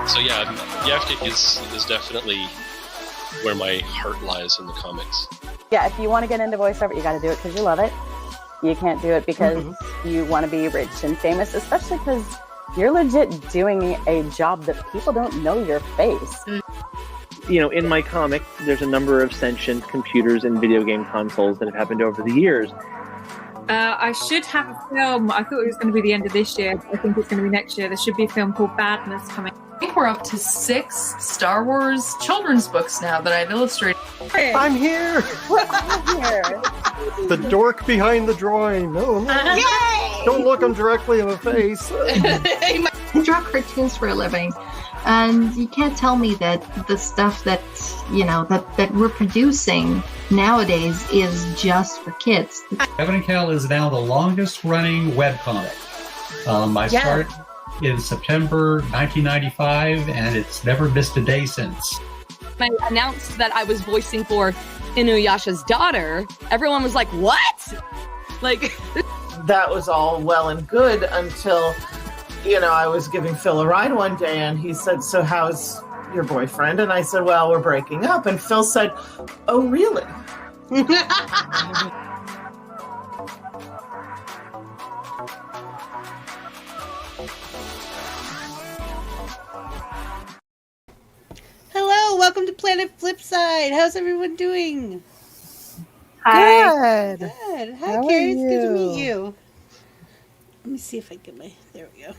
So yeah, Yaftik is definitely where my heart lies in the comics. Yeah, if you want to get into voiceover, you got to do it because you love it. You can't do it because you want to be rich and famous, especially because you're legit doing a job that people don't know your face. You know, in my comic, there's a number of sentient computers and video game consoles that have happened over the years. I should have a film. I thought it was going to be the end of this year, but I think it's going to be next year. There should be a film called Badness coming. I think we're up to 6 Star Wars children's books now that I've illustrated. I'm here! I'm here. The dork behind the drawing. No. Yay! Don't look him directly in the face. I draw cartoons for a living, and you can't tell me that the stuff that that we're producing nowadays is just for kids. Heaven and Hell is now the longest running webcomic. I started in September 1995, and it's never missed a day since. I announced that I was voicing for Inuyasha's daughter. Everyone was like, what? Like, that was all well and good until, I was giving Phil a ride one day and he said, so how's your boyfriend? And I said, well, we're breaking up. And Phil said, oh, really? Hello, welcome to Planet Flipside. How's everyone doing? Hi. Good. Hi, How Carrie. are It's good to you? meet you. Let me see if I get my... There we go.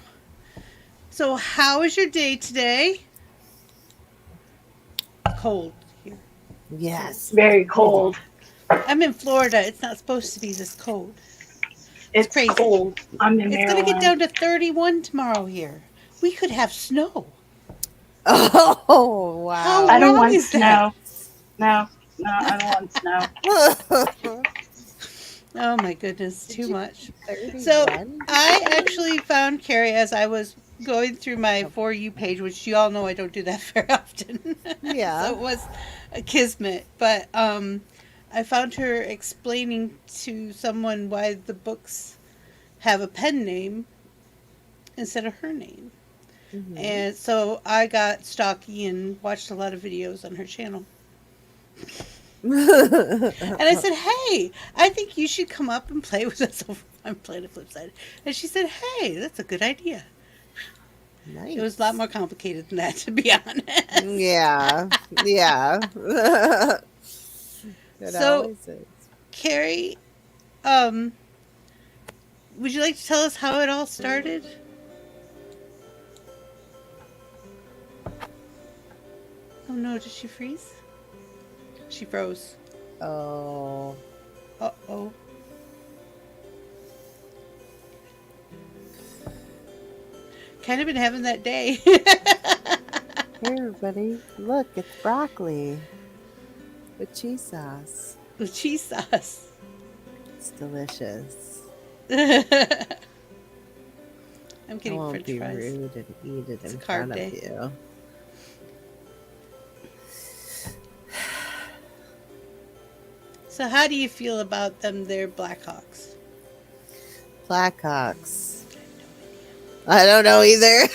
So, how was your day today? Cold here. Yes. Very cold. I'm in Florida. It's not supposed to be this cold. It's crazy. cold. I'm in It's Maryland. going to get down to 31 tomorrow here. We could have snow. Oh, wow. I don't wrong want is snow. No, I don't want snow. Oh my goodness, too much. So I actually found Carrie as I was going through my For You page, which you all know I don't do that very often. Yeah. So it was a kismet. But I found her explaining to someone why the books have a pen name instead of her name. Mm-hmm. And so I got stocky and watched a lot of videos on her channel. And I said, hey, I think you should come up and play with us over on Planet Flipside. And she said, hey, that's a good idea. Nice. It was a lot more complicated than that, to be honest. Yeah. Yeah. So, Carrie, would you like to tell us how it all started? Oh no, did she freeze? She froze. Oh. Uh-oh. Kind of been having that day. Here, buddy. Look, it's broccoli. With cheese sauce. With cheese sauce. It's delicious. I'm I getting won't French be fries. rude and eat it It's in a carb front day. of you. So how do you feel about them, their Blackhawks? Blackhawks. I don't know either.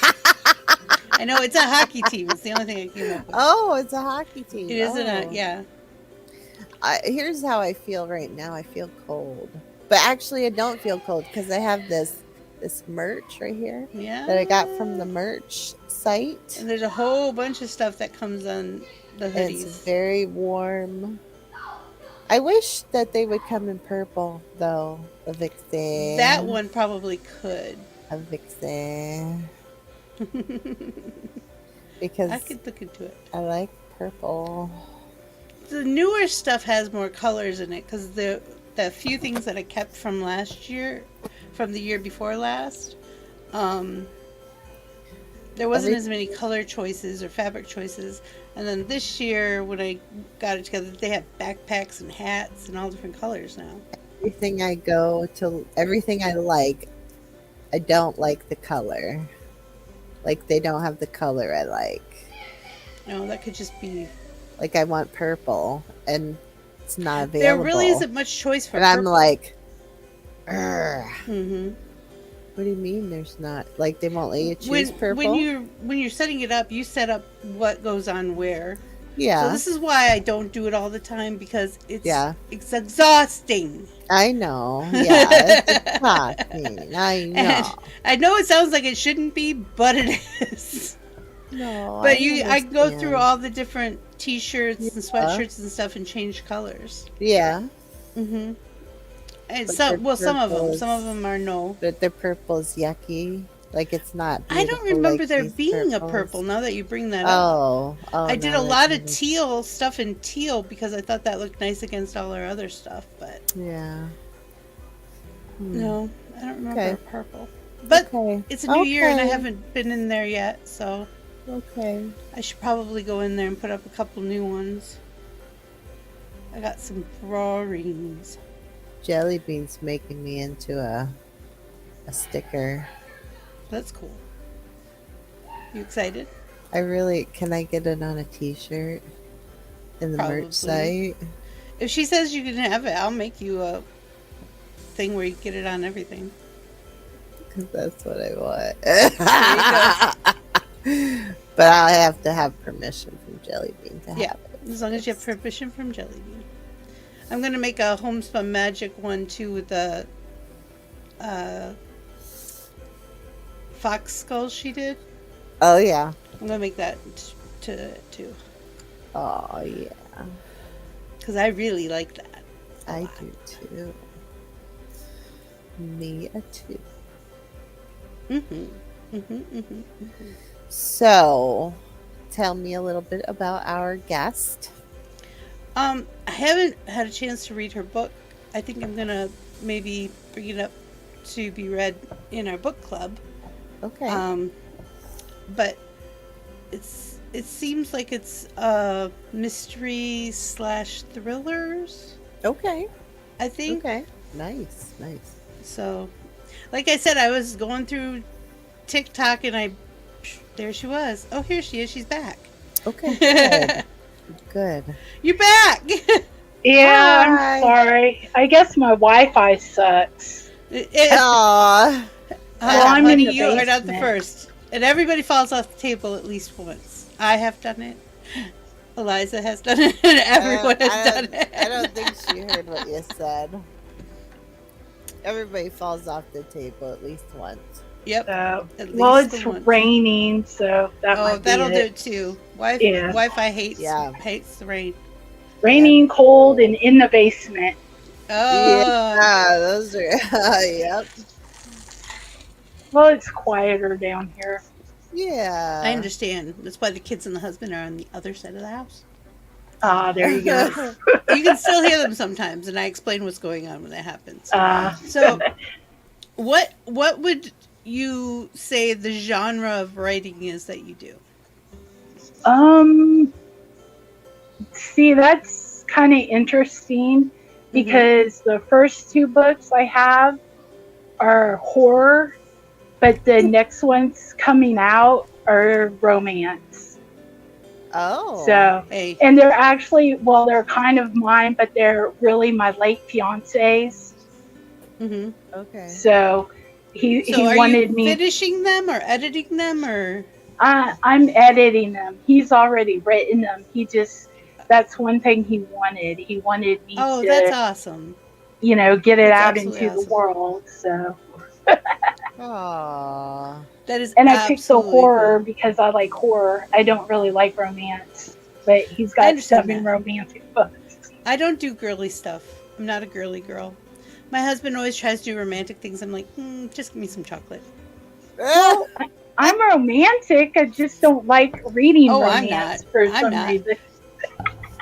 I know it's a hockey team. It's the only thing I came up with. Oh, it's a hockey team. It isn't yeah. Here's how I feel right now. I feel cold. But actually, I don't feel cold because I have this merch right here. Yeah. That I got from the merch site. And there's a whole bunch of stuff that comes on the hoodies. It's very warm. I wish that they would come in purple, though. A Vixen. That one probably could. A Vixen. Because I could look into it. I like purple. The newer stuff has more colors in it because the the few things that I kept from last year, from the year before last, there wasn't as many color choices or fabric choices. And then this year, when I got it together, they have backpacks and hats and all different colors now. Everything I like, I don't like the color. Like, they don't have the color I like. No, that could just be... Like, I want purple, and it's not available. There really isn't much choice for and purple. I'm like, Urgh. Mm-hmm. What do you mean there's not? Like, they won't let you choose purple? When you're setting it up, you set up what goes on where. Yeah. So this is why I don't do it all the time, because it's exhausting. I know. Yeah, it's exhausting. I know. And I know it sounds like it shouldn't be, but it is. No, but I go through all the different t-shirts and sweatshirts and stuff and change colors. Yeah. Mm-hmm. And But some of purple's- them are no. But the purple's yucky. Like, it's not I don't beautiful remember like there these being a purples. purple now that you bring that up. Oh, I did now a that lot you of just- teal stuff in teal because I thought that looked nice against all our other stuff, but Yeah. no, I don't remember Okay. a purple. But Okay. it's a new year and I Okay. haven't been in there yet, so Okay. I should probably go in there and put up a couple new ones. I got some drawings. Jelly Bean's making me into a sticker. That's cool. You excited? Can I get it on a t-shirt in the merch Probably. site? If she says you can have it, I'll make you a thing where you get it on everything. Because that's what I want. There you go. But I'll have to have permission from Jelly Bean to Yeah, have it. as long as you have permission from Jelly Bean. I'm gonna make a Homespun Magic one too with the fox skulls she did. Oh, yeah. I'm gonna make that too. Oh, yeah. Because I really like that. I do too. Me too. So, tell me a little bit about our guest. I haven't had a chance to read her book. I think I'm gonna maybe bring it up to be read in our book club. Okay. But it seems like it's mystery / thrillers. Okay. I think. Okay. Nice. So, like I said, I was going through TikTok and there she was. Oh, here she is. She's back. Okay. Good. Good. You're back. Yeah, Hi. I'm sorry. I guess my Wi-Fi sucks. Aww. I'm in the you are not the basement. first. And everybody falls off the table at least once. I have done it. Eliza has done it. And everyone has done it. I don't think she heard what you said. Everybody falls off the table at least once. Yep. Well, least it's the once. raining, so that might be that'll do it. it too. Yeah. Wi-Fi hates the rain. Raining, cold, and in the basement. Oh. Yeah, those are. Yep. Well, it's quieter down here. Yeah. I understand. That's why the kids and the husband are on the other side of the house. Ah, there you go. You can still hear them sometimes, and I explain what's going on when that happens. So, what would you say the genre of writing is that you do? See, that's kind of interesting because the first two books I have are horror, but the next ones coming out are romance. Oh. So, and they're actually, well, they're kind of mine, but they're really my late fiance's. Okay. So he are wanted you me finishing them or editing them or? I'm editing them. He's already written them. That's one thing he wanted. He wanted me Oh, to, that's awesome. Get it That's out absolutely into the awesome. world. So. Aww. That is And I picked the absolutely horror because I like horror. I don't really like romance, but he's I got understand 7 that. romantic books. I don't do girly stuff. I'm not a girly girl. My husband always tries to do romantic things. I'm like, just give me some chocolate. Well, I'm romantic. I just don't like reading Oh, I'm romance not. for I'm some not. reason.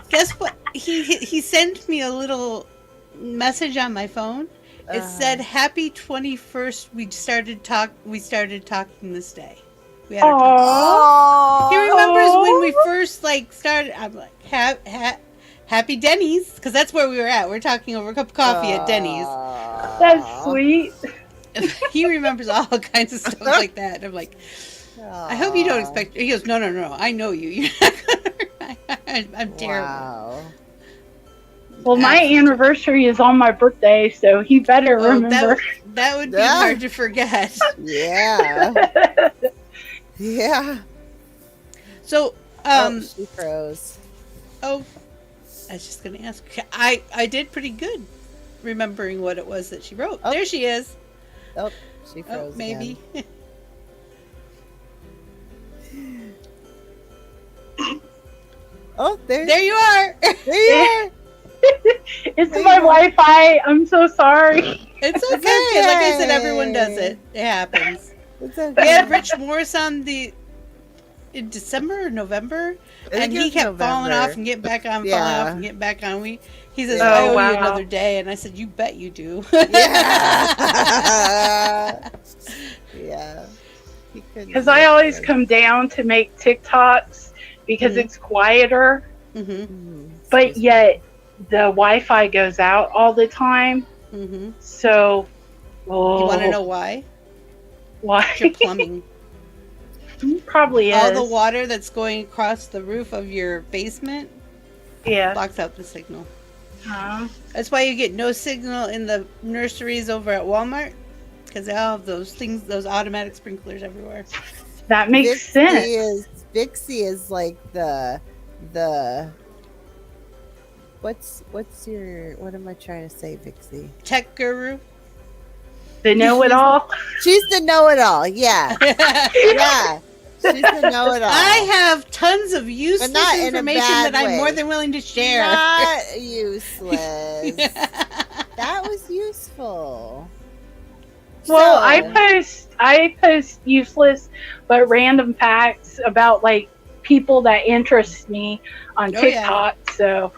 Guess what? He sent me a little message on my phone. It said, "Happy 21st. We started talking this day." We had our talk. He remembers when we first started. I'm like, "Happy Denny's," because that's where we were at. We're talking over a cup of coffee at Denny's. That's sweet. He remembers all kinds of stuff like that. I'm like, I hope you don't expect. He goes, no. I know you. You're not gonna. I'm terrible. Wow. Well, my anniversary is on my birthday, so he better remember. That would be hard to forget. Yeah. Yeah. So, she froze. Oh, I was just gonna ask. I did pretty good, remembering what it was that she wrote. Oh. There she is. Oh, she froze. Maybe. Oh, there you are. There you are. It's my Wi-Fi. I'm so sorry. It's okay. Like I said, everyone does it. It happens. It's okay. We had Rich Morris on in December or November, and he kept falling off and getting back on, falling off and getting back on. He says, "I owe you another day," and I said, "You bet you do." Yeah. Yeah. Because I always come down to make TikToks because it's quieter, but yet the Wi-Fi goes out all the time. So, you want to know why? Why? It's your plumbing. Probably is. All the water that's going across the roof of your basement blocks out the signal. That's why you get no signal in the nurseries over at Walmart, because they all have those things, those automatic sprinklers everywhere. That makes sense. Vixie is like the what's your, what am I trying to say, Vixie? Tech guru. The know-it-all. She's the know-it-all. Yeah. Yeah. She's the know-it-all. I have tons of useless not in a information bad that I'm way. more than willing to share. Not useless. That was useful. Well, I post useless but random facts about like people that interest me on TikTok. So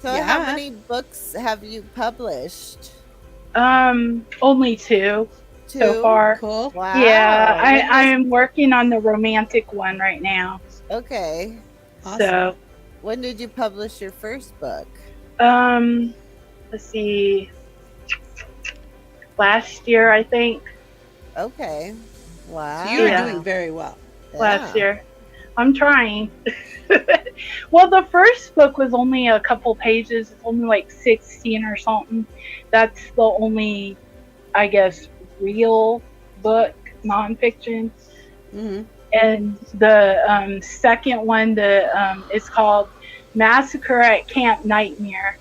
how many books have you published? Only two so far. Cool. Wow. Yeah, I'm working on the romantic one right now. Okay. Awesome. So when did you publish your first book? Let's see. Last year, I think. Okay. Wow. So you're doing very well. Last year. I'm trying. Well, the first book was only a couple pages. It's only like 16 or something. That's the only, I guess, real book, nonfiction. And the second one, it's called Massacre at Camp Nightmare.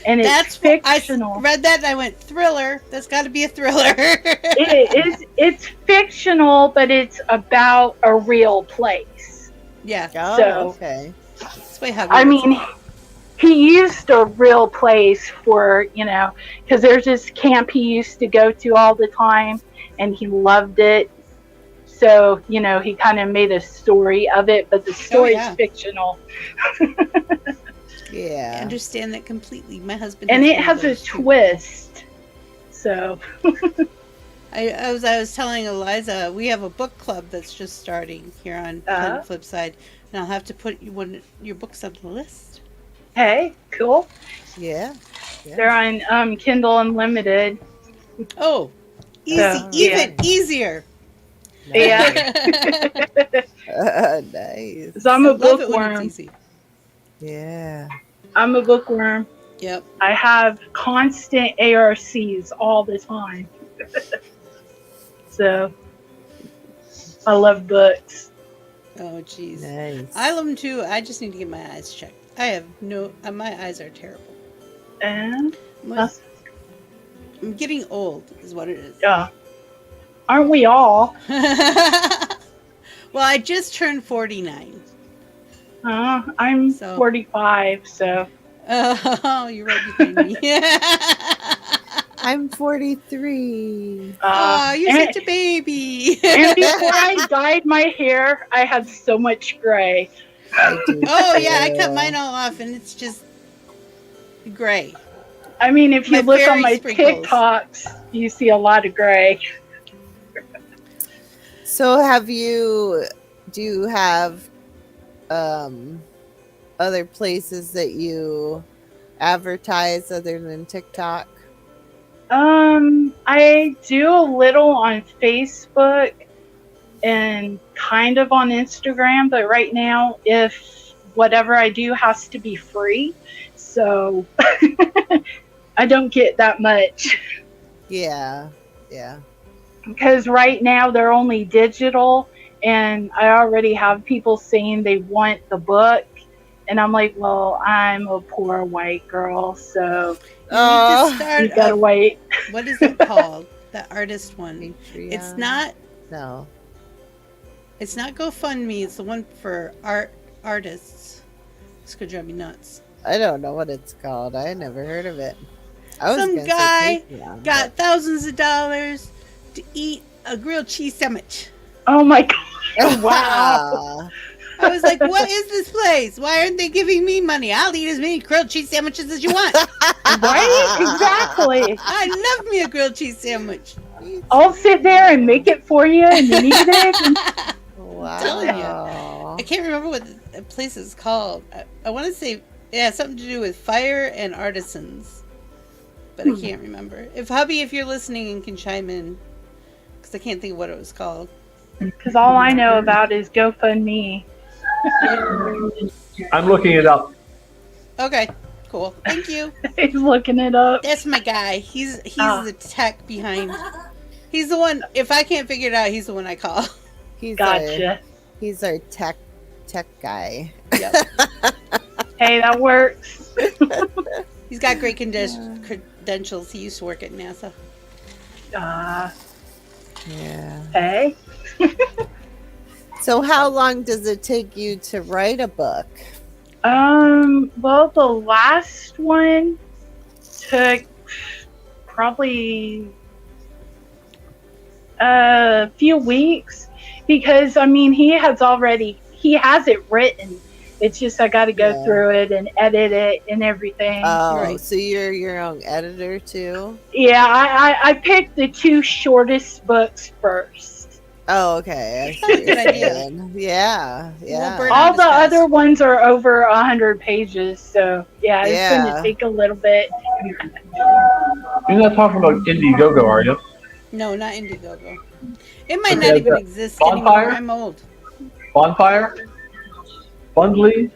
And it's fictional. I read that and I went, thriller. That's got to be a thriller. It's fictional, but it's about a real place. Yeah. So, okay. That's way how I mean, he used a real place for, because there's this camp he used to go to all the time, and he loved it. So, he kind of made a story of it, but the story's fictional. Yeah. I understand that completely. My husband And it has a twist. So I was telling Eliza, we have a book club that's just starting here on Flipside, and I'll have to put your books on the list. Hey, cool. Yeah. They're on Kindle Unlimited. Oh, easy, even easier. Yeah. Nice. So I'm a bookworm. Yeah. I'm a bookworm. Yep. I have constant ARCs all the time. So I love books. Oh, jeez. Nice. I love them too. I just need to get my eyes checked. I have my eyes are terrible. And I'm getting old, is what it is. Yeah. Aren't we all? Well, I just turned 49. I'm 45, so. Oh, you're right behind me. I'm 43. Oh, you're such a baby. And before I dyed my hair, I had so much gray. Oh, yeah, I cut mine all off, and it's just gray. I mean, if you My look on fairy my sprinkles. TikToks, you see a lot of gray. So do you have other places that you advertise other than TikTok? I do a little on Facebook and kind of on Instagram, but right now, if whatever I do has to be free, so I don't get that much. Yeah. Because right now they're only digital, and I already have people saying they want the book, and I'm like, well, I'm a poor white girl, so You need to start you gotta wait. What is it called? The artist one. Patreon? It's not. No. It's not GoFundMe. It's the one for artists. This could drive me nuts. I don't know what it's called. I never heard of it. I was Some gonna say guy Patreon, got thousands of dollars to eat a grilled cheese sandwich. Oh my god! but- Wow. I was like, what is this place? Why aren't they giving me money? I'll eat as many grilled cheese sandwiches as you want. Right? Exactly. I love me a grilled cheese sandwich. I'll sit there and make it for you, and then eat it. Wow. I'm telling you. I can't remember what the place is called. I want to say, yeah, something to do with fire and artisans. But I can't remember. If you're listening and can chime in, because I can't think of what it was called. Because all I know about is GoFundMe. I'm looking it up. Okay, cool. Thank you. He's looking it up. That's my guy. He's the tech behind. He's the one. If I can't figure it out, he's the one I call. Gotcha. He's our tech guy. Yep. Hey, that works. He's got great credentials. He used to work at NASA. Yeah. Hey. So how long does it take you to write a book? Well, the last one took probably a few weeks because, I mean, he has it written. It's just I got to go through it and edit it and everything. Oh, so you're your own editor too? Yeah, I picked the two shortest books first. Oh, okay. That's a good idea. Yeah. All the other ones are over 100 pages, so yeah, it's going to take a little bit. You're not talking about Indiegogo, are you? No, not Indiegogo. It might not even exist Bonfire? anymore. I'm old. Bonfire? Fundly?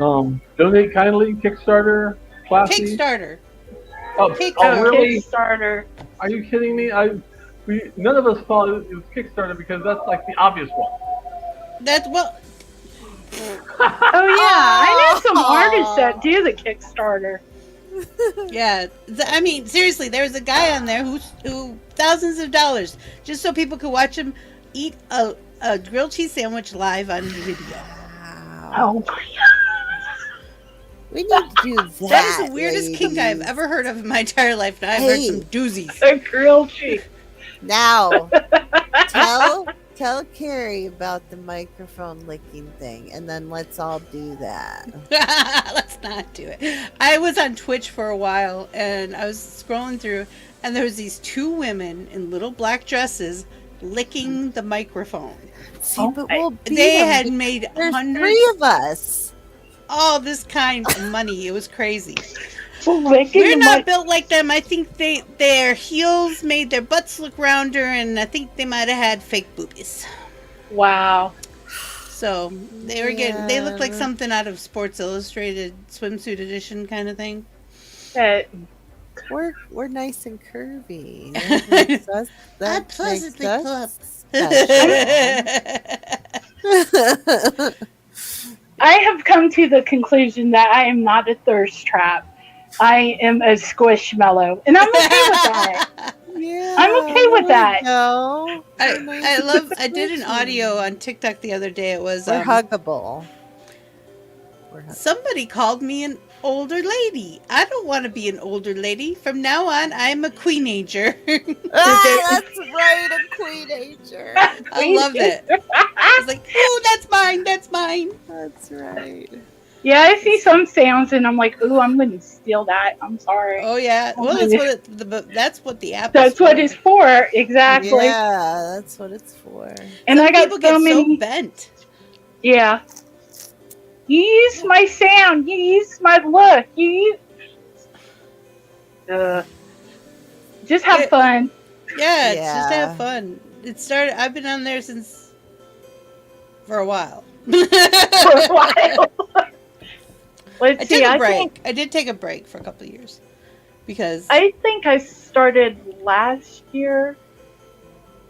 Donate Kindly? Kickstarter? Classy? Kickstarter. Oh, really? Kickstarter. Are you kidding me? None of us thought it was Kickstarter because that's like the obvious one. That's well. Oh yeah, I know some artists that do the Kickstarter. Yeah, I mean, seriously, there was a guy on there who thousands of dollars just so people could watch him eat a grilled cheese sandwich live on video. Oh my We need to do that. That is the weirdest kink I've ever heard of in my entire life. Now I've heard some doozies. A grilled cheese. Now, tell Carrie about the microphone licking thing, and then let's all do that. Let's not do it. I was on Twitch for a while, and I was scrolling through, and there was these two women in little black dresses licking the microphone. See, but we'll be They them. had made There's hundreds. 3 of us. All this kind of money. It was crazy. Licking We're the not built like them. I think their heels made their butts look rounder, and I think they might have had fake boobies. Wow. So they were they looked like something out of Sports Illustrated swimsuit edition kind of thing. We're nice and curvy. That makes us, I'm pleasantly plump. I have come to the conclusion that I am not a thirst trap. I am a squishmallow, and I'm okay with that. Yeah, I'm okay with that. No, I did an audio on TikTok the other day. It was we're huggable. Somebody called me an older lady. I don't want to be an older lady. From now on, I'm a queenager. That's right, a queenager. I loved it. I was like, oh, that's mine. That's mine. That's right. Yeah, I see some sounds and I'm like, ooh, I'm going to steal that. I'm sorry. Oh yeah. Well, that's what the app. That's what it's for. Exactly. Yeah, that's what it's for. And Some I got people get so many. bent. Yeah. You use my sound. You use my look. You use. Just have fun. Yeah, it's just to have fun. It started. I've been on there for a while. For a while. I took a break. I did take a break for a couple of years because I think I started last year.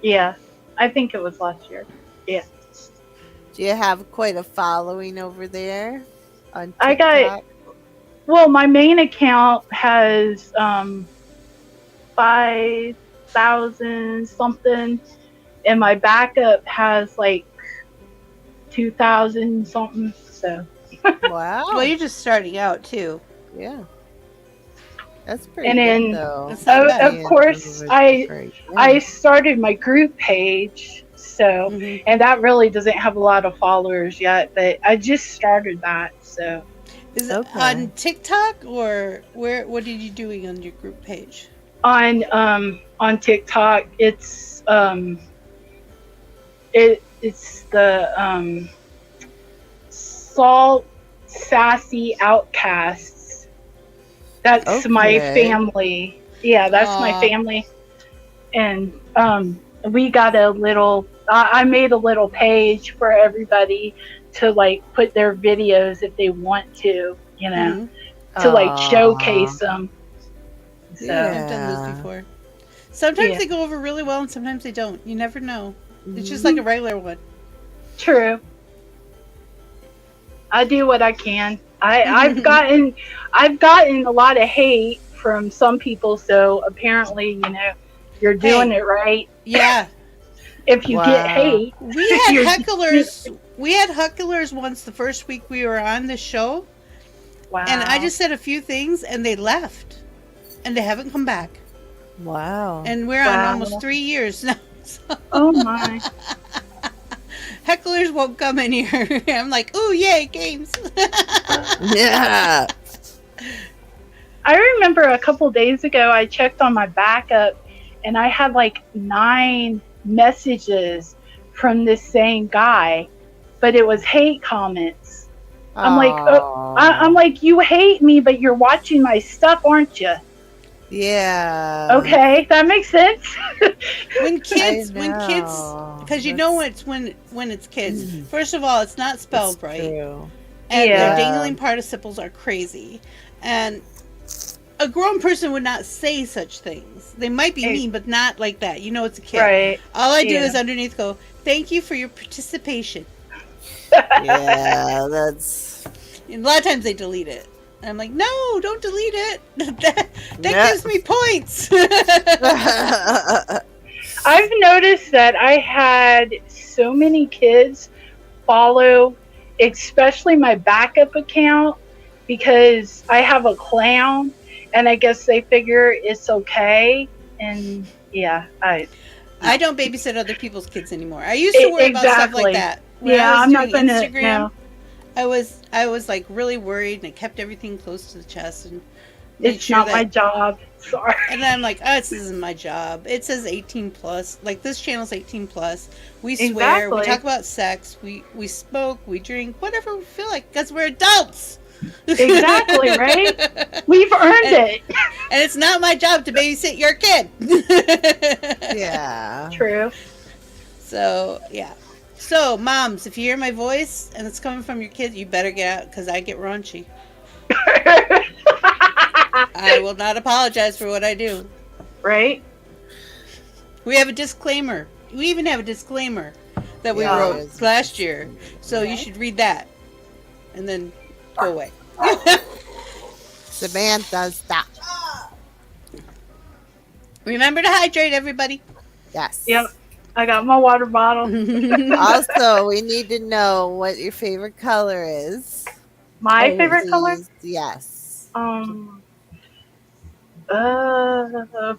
Yeah, I think it was last year. Yeah. Do you have quite a following over there on TikTok? I got. Well, my main account has 5,000 something, and my backup has like 2,000 something. So. Wow. Well, you're just starting out too. Yeah. That's pretty and then, good, though. Of course, I started my group page, so and that really doesn't have a lot of followers yet, but I just started that. So, is it on TikTok or where? What are you doing on your group page? On TikTok, it's the Salt Sassy Outcasts. That's my family. Yeah, that's my family. And we got a little. I made a little page for everybody to like put their videos if they want to, you know, to like showcase them. So. Yeah, I've done those before. Sometimes they go over really well, and sometimes they don't. You never know. It's just like a regular one. True. I do what I can. I've gotten a lot of hate from some people, so apparently, you know, you're doing it right. Yeah. If you get hate. We had hecklers. We had hecklers once the first week we were on the show. Wow. And I just said a few things and they left. And they haven't come back. Wow. And we're on almost 3 years now. So. Oh my. Hecklers won't come in here. I'm like, ooh, yay, games. Yeah. I remember a couple days ago, I checked on my backup and I had like 9 messages from this same guy, but it was hate comments. I'm like, I'm like, you hate me, but you're watching my stuff, aren't you? Yeah. Okay, that makes sense. when kids, because you know it's when it's kids. First of all, it's not spelled right, true. And their dangling participles are crazy, and a grown person would not say such things. They might be mean, but not like that. You know, it's a kid. Right. All I do is underneath go, "Thank you for your participation." Yeah, that's. And a lot of times they delete it. And I'm like, no, don't delete it. that gives me points. I've noticed that I had so many kids follow, especially my backup account, because I have a clown, and I guess they figure it's okay. And yeah, I don't babysit other people's kids anymore. I used to worry about stuff like that. When I was I'm not doing gonna. Instagram, No. I was like really worried, and I kept everything close to the chest, and It's not my job. Sorry. And then I'm like, oh, this isn't my job. It says 18 plus. Like, this channel's 18 plus. We swear. We talk about sex. We smoke. We drink. Whatever we feel like. Because we're adults. Exactly, right? We've earned it. And it's not my job to babysit your kid. Yeah. True. So, yeah. So, moms, if you hear my voice and it's coming from your kid, you better get out because I get raunchy. I will not apologize for what I do. Right? We have a disclaimer. We even have a disclaimer that we wrote last year. So you should read that. And then go away. Samantha, stop. Remember to hydrate, everybody. Yes. Yep. I got my water bottle. Also, we need to know what your favorite color is. My favorite color? Yes.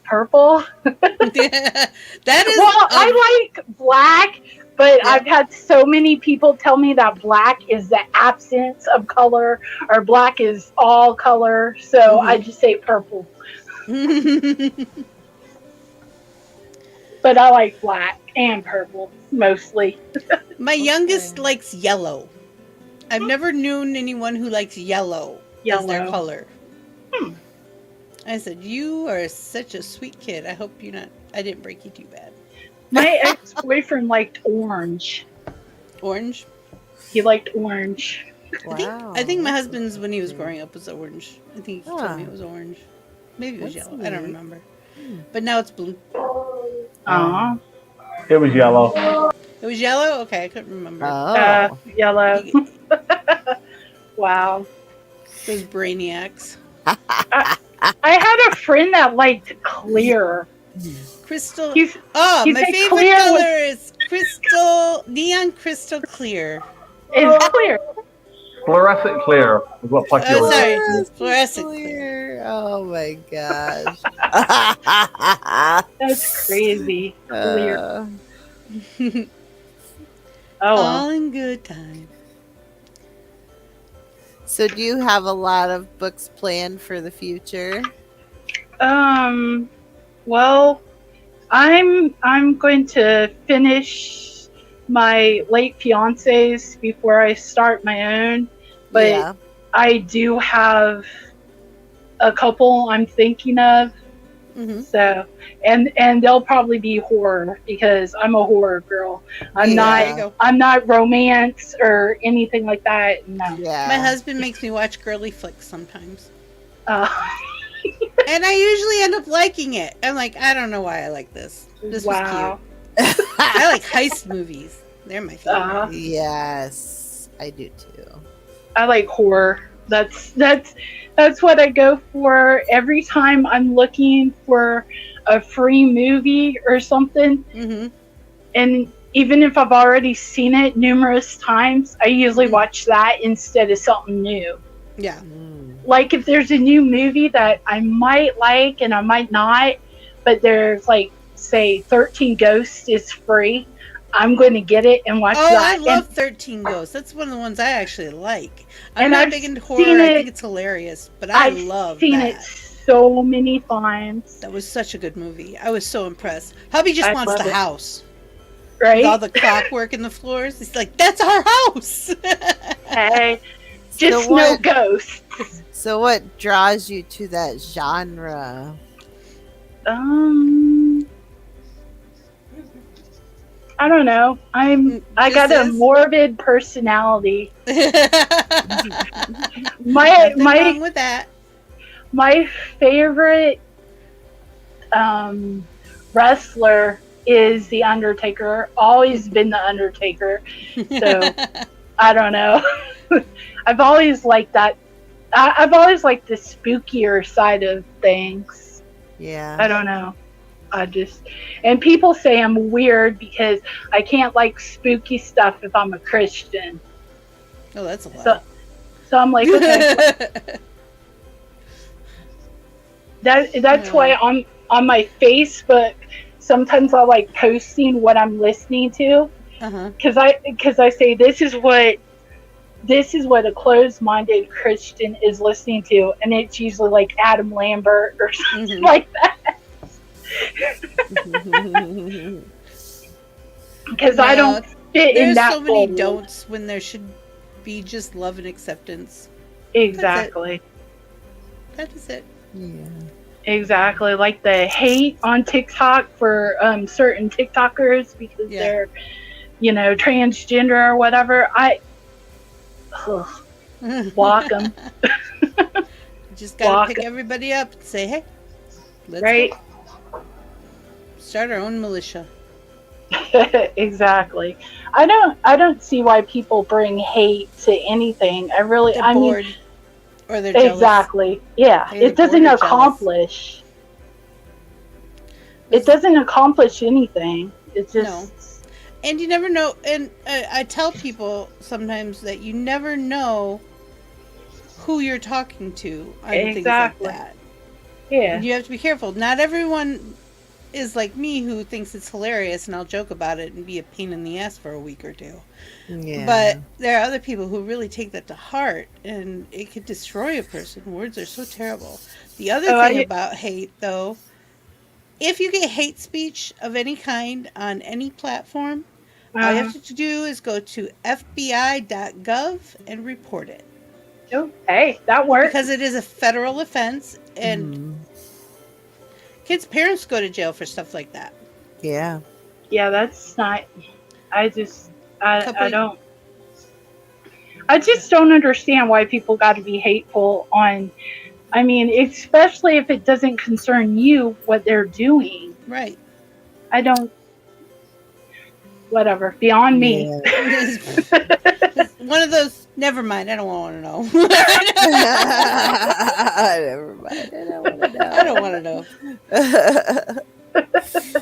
Purple. That is. Well, I like black, But I've had so many people tell me that black is the absence of color or black is all color. So I just say purple. But I like black and purple mostly. My youngest likes yellow. I've never known anyone who likes yellow as their color. I said, "You are such a sweet kid. I hope you're not. I didn't break you too bad." My ex-boyfriend liked orange. Orange? He liked orange. Wow. I think my husband's, when he was growing up, was orange. I think he told me it was orange. Maybe it was That's yellow. I don't neat. remember. But now it's blue. Aww. It was yellow. It was yellow? Okay, I couldn't remember. Yellow. Wow. Those brainiacs. I had a friend that liked clear. Crystal. He's my said favorite clear color is neon crystal clear. It's clear. Fluorescent clear is what Plucky Oh, ordered. sorry. Fluorescent clear. Oh my gosh. That's crazy. Clear. Oh, All well. in good time. So do you have a lot of books planned for the future? Well, I'm going to finish my late fiance's before I start my own, but I do have a couple I'm thinking of. So, and they'll probably be horror because I'm a horror girl. I'm not romance or anything like that. No. My husband makes me watch girly flicks sometimes. And I usually end up liking it. I'm like, I don't know why I like this. This was cute. I like heist movies. They're my favorite. Yes, I do too. I like horror. That's what I go for every time I'm looking for a free movie or something. And even if I've already seen it numerous times, I usually watch that instead of something new. Yeah. Like if there's a new movie that I might like and I might not, but there's like, say, 13 Ghosts is free, I'm going to get it and watch that. I love 13 Ghosts. That's one of the ones I actually like. I'm And not I've big into horror. seen I it- think it's hilarious, but I love I've seen that. it so many times. That was such a good movie. I was so impressed. Hubby just I wants love the it. house. Right? With all the clockwork in the floors. He's like, that's our house. Hey, just So no what- ghosts. So what draws you to that genre? I don't know. I got a morbid personality. Nothing wrong with that. My favorite wrestler is The Undertaker. Always been The Undertaker. So I don't know. I've always liked that. I've always liked the spookier side of things. Yeah. I don't know. And people say I'm weird because I can't like spooky stuff if I'm a Christian. Oh, that's a lot. So I'm like, okay. That's why on my Facebook, sometimes I like posting what I'm listening to, because I say this is what a closed-minded Christian is listening to, and it's usually like Adam Lambert or something like that. Because I don't fit in that There's so many mold. don'ts when there should be just love and acceptance. Exactly. That is it. Yeah. Exactly. Like the hate on TikTok for certain TikTokers because they're, transgender or whatever. Block them. Just gotta pick everybody up and say, hey, let's go. Start our own militia. Exactly. I don't see why people bring hate to anything. They're bored. Or they're jealous. Exactly. Yeah. They're It doesn't bored or accomplish. It doesn't accomplish anything. It's just. No. And you never know. And I tell people sometimes that you never know who you're talking to on things like that. Yeah. And you have to be careful. Not everyone is like me, who thinks it's hilarious, and I'll joke about it and be a pain in the ass for a week or two. Yeah. But there are other people who really take that to heart, and it could destroy a person. Words are so terrible. The other thing about hate, though, if you get hate speech of any kind on any platform, all you have to do is go to FBI.gov and report it. Oh, hey, that works. Because it is a federal offense, and kids' parents go to jail for stuff like that. Yeah. Yeah, that's not. I just don't understand why people got to be hateful on. I mean, especially if it doesn't concern you what they're doing. Right. I don't. Whatever. Beyond me. One of those. Never mind. I don't want to know. Never mind. I don't want to know. I don't want to know.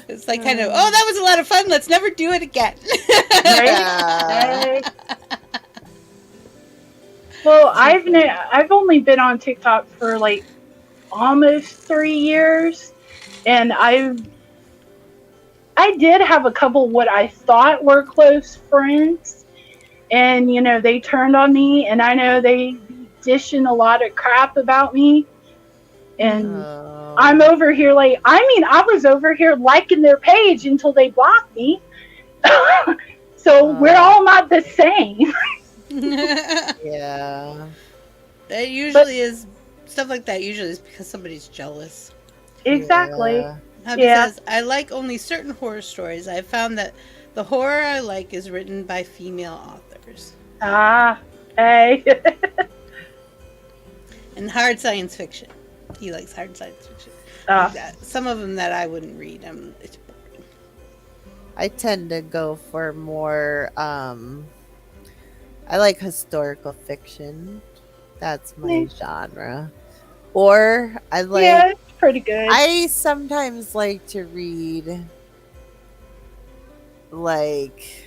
It's like kind of, oh, that was a lot of fun. Let's never do it again. Right? Well, I've only been on TikTok for like almost 3 years, and I did have a couple what I thought were close friends, and they turned on me, and I know they dishing a lot of crap about me, and I'm over here I was over here liking their page until they blocked me. So we're all not the same. Yeah. That usually is stuff like that. Usually is because somebody's jealous. Exactly. Yeah. Because I like only certain horror stories. I found that the horror I like is written by female authors. Hey. And hard science fiction. He likes hard science fiction. Some of them that I wouldn't read. It's boring. I tend to go for more. I like historical fiction. That's my genre. Or I like. Yeah, it's pretty good. I sometimes like to read like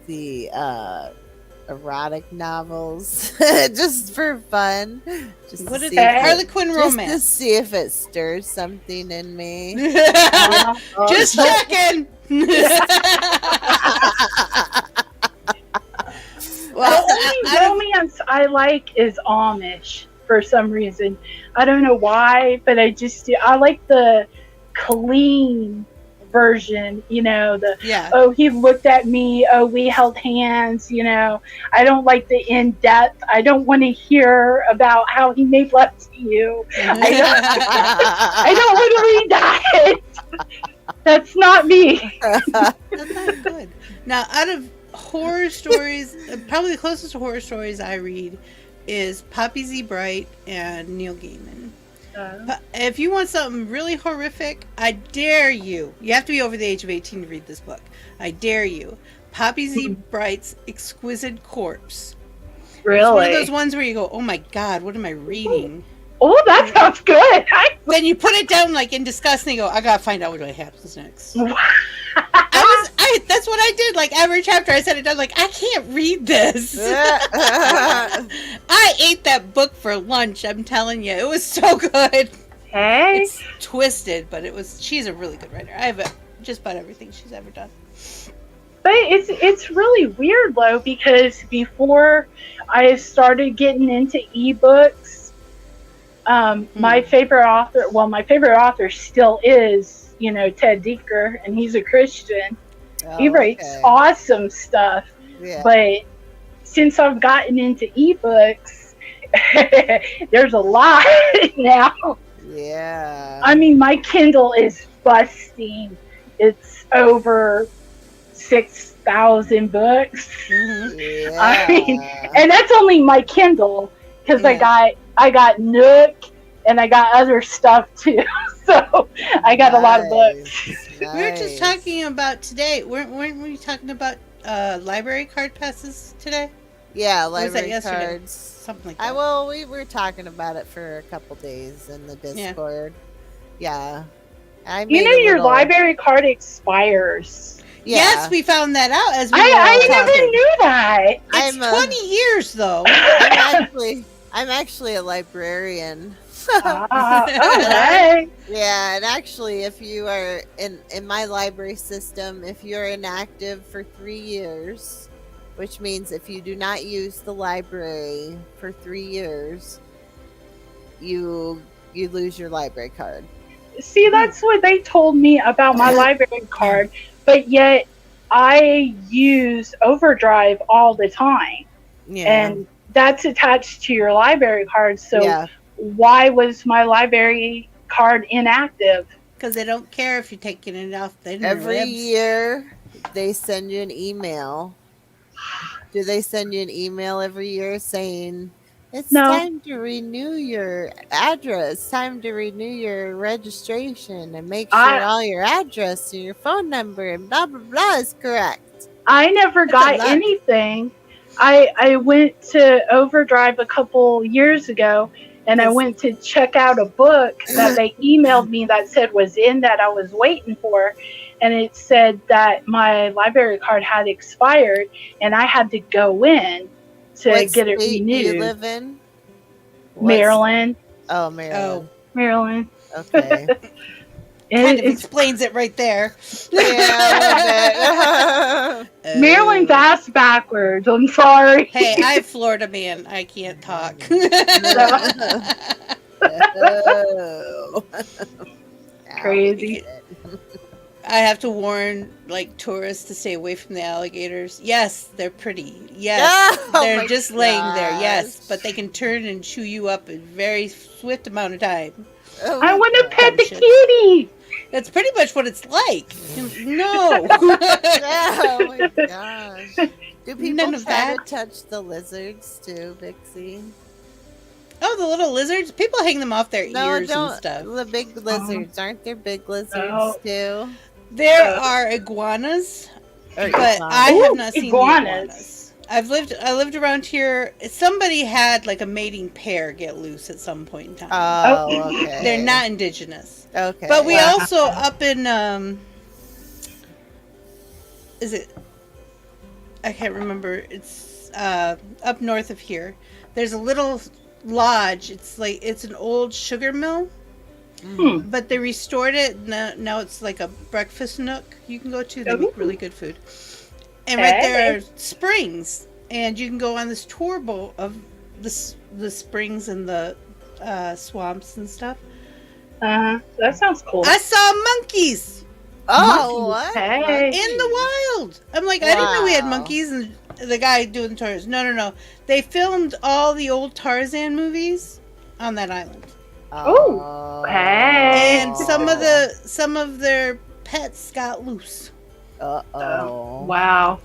the erotic novels just for fun. What is that? Harlequin romance? Just to see if it stirs something in me. Just checking. Well, the only romance I like is Amish for some reason. I don't know why, but I like the clean version, oh, he looked at me, oh, we held hands, I don't like the in-depth. I don't want to hear about how he made love to you. I don't want to read that. That's not me. That's not good. Now, out of horror stories, probably the closest to horror stories I read is Poppy Z. Bright and Neil Gaiman. If you want something really horrific, I dare you. You have to be over the age of 18 to read this book. I dare you. Poppy Z. Bright's Exquisite Corpse. Really? It's one of those ones where you go, oh my God, what am I reading? Oh, that sounds good. Then you put it down like in disgust and you go, I gotta find out what happens next. That's what I did. Like every chapter I said it down, like, I can't read this. I ate that book for lunch, I'm telling you. It was so good. Hey. It's twisted, but she's a really good writer. I have just about everything she's ever done. But it's really weird though, because before I started getting into ebooks, my favorite author still is, Ted Decker, and he's a Christian. He writes awesome stuff. Yeah. But since I've gotten into ebooks, there's a lot now. Yeah. I mean, my Kindle is busting. It's over 6,000 books. Mm-hmm. Yeah. I mean, and that's only my Kindle, because I got Nook and I got other stuff too. So I got a lot of books. Nice. We were just talking about today. Weren't we talking about library card passes today? Yeah, library cards. Something like that. We were talking about it for a couple days in the Discord. Yeah. Your library card expires. Yeah. Yes, we found that out as we I never knew that. It's 20 years though. I'm actually a librarian. Okay. Yeah, and actually, if you are in my library system, if you're inactive for 3 years, which means if you do not use the library for 3 years, you lose your library card. See, that's what they told me about my library card, but yet I use Overdrive all the time. Yeah. And that's attached to your library card. So Yeah. why was my library card inactive? Because they don't care if you're taking it off the Every interwebs. year, they send you an email. Do they send you an email every year saying, it's time to renew your address, time to renew your registration, and make sure all your address and your phone number and blah, blah, blah is correct? I never got anything. I went to Overdrive a couple years ago, and I went to check out a book that they emailed me that said was in that I was waiting for, and it said that my library card had expired, and I had to go in to What get it state do renewed. you live in? Maryland. Oh, Maryland. Maryland. Okay. Kind of explains it right there. Maryland's ass backwards. I'm sorry. Hey, I'm Florida man. I can't talk. Crazy. I have to warn tourists to stay away from the alligators. Yes, they're pretty. Yes, Oh they're my just laying there. Yes, gosh. but they can turn and chew you up in a very swift amount of time. I want to pet the kitty. That's pretty much what it's like. No. Oh my gosh. Do people None of try that. to touch the lizards too, Vixie? Oh, the little lizards? People hang them off their No, ears don't. and stuff. The big lizards. Aren't there big lizards No. too? There are iguanas, Or but iguanas. I have not Ooh, seen iguanas. the iguanas. I lived around here. Somebody had like a mating pair get loose at some point in time. Oh, okay. They're not indigenous. Okay. But we also up in is it? I can't remember. It's up north of here. There's a little lodge. It's an old sugar mill. But they restored it. Now it's like a breakfast nook you can go to. They make really good food. And right there are springs, and you can go on this tour boat of the springs and the swamps and stuff. That sounds cool. I saw monkeys. Oh, what? Hey. In the wild. I'm like, I didn't know we had monkeys. And the guy doing the tours, no. They filmed all the old Tarzan movies on that island. Oh, hey. And some of their pets got loose. Uh-oh. Wow.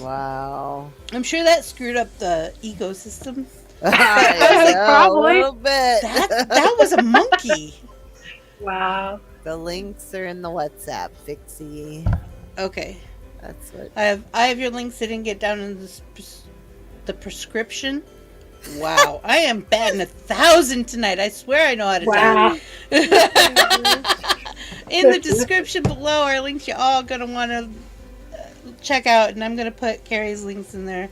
Wow. I'm sure that screwed up the ecosystem. Probably. A little bit. That was a monkey. Wow. The links are in the WhatsApp, Vixie. Okay. That's what. I have your links. They didn't get down in the prescription. Wow, I am batting 1,000 tonight. I swear I know how to Wow. talk. In the description below are links you're all going to want to check out, and I'm going to put Carrie's links in there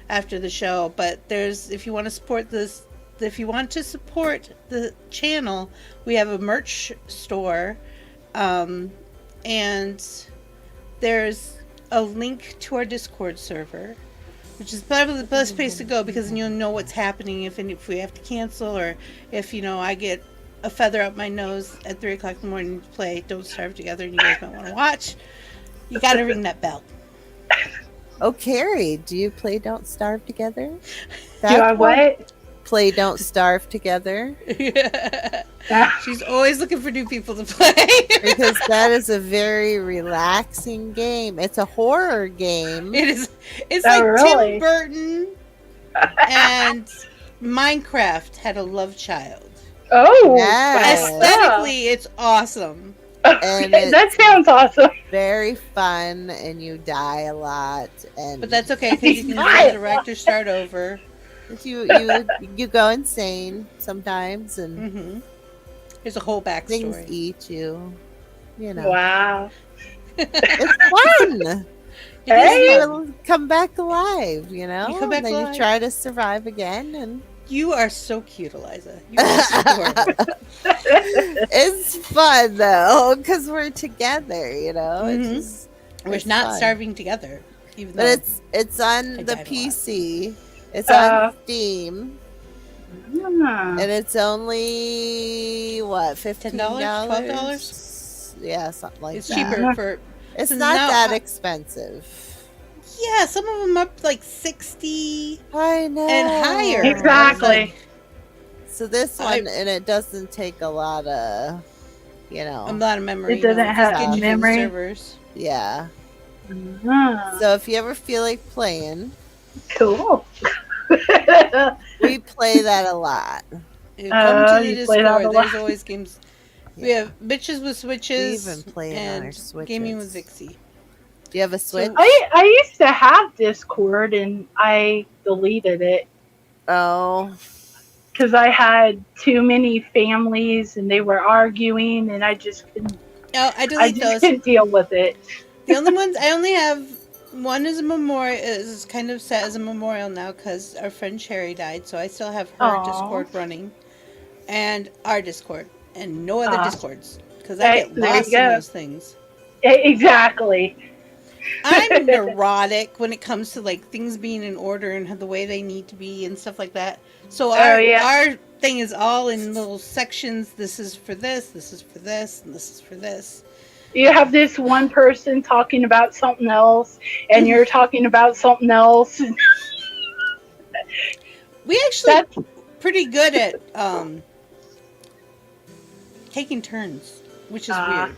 after the show. But if you want to support this, if you want to support the channel, we have a merch store, and there's a link to our Discord server, which is probably the best place to go, because then you'll know what's happening if we have to cancel, or if I get a feather up my nose at 3 o'clock in the morning to play Don't Starve Together and you guys might want to watch. You got to ring that bell. Oh, Carrie, do you play Don't Starve Together? Do I what? Play Don't Starve Together? She's always looking for new people to play. Because that is a very relaxing game. It's a horror game. It is. It's Oh, like really? Tim Burton and Minecraft had a love child. Oh, Yes. Aesthetically, it's awesome. And that sounds awesome. Very fun, and you die a lot. But that's okay, because you can resurrect or start over. You go insane sometimes, and there's a whole things backstory. eat you. You know. Wow. It's fun. You come back alive, you know? You come back and then alive. you try to survive again, and You are so cute, Eliza. You are so adorable. it's fun though because we're together, you know. Mhm. It's We're it's not fun. starving together, even But though it's on I the died a lot. PC. It's on Steam, Ah. and it's only what $15, $12? Yeah, something like It's that. cheaper for. It's so not now that I- expensive. Yeah, some of them up like 60 I know. and higher. Exactly. So this one, and it doesn't take a lot of, you know, A lot of memory. It doesn't no, just have get you to the memory. servers. yeah. Ah, So if you ever feel like playing, cool. we play that a lot. You come to the you play that a Discord. lot. There's always games. We have bitches with switches. We even play it on and our Switches. gaming with Vixie. Do you have a Switch? I used to have Discord and I deleted it Oh, because I had too many families and they were arguing and I just couldn't. Oh, I I delete just those. couldn't deal with it. The only ones I only have one is a memorial. Is kind of set as a memorial now because our friend Sherry died. So I still have her Aw. Discord running, and our Discord, and no other Aw. Discords because I get There you lost in go. those things. Exactly. I'm neurotic when it comes to like things being in order and the way they need to be and stuff like that. So our thing is all in little sections. This is for this. This is for this, and this is for this. You have this one person talking about something else and you're talking about something else. We actually pretty good at taking turns, which is weird.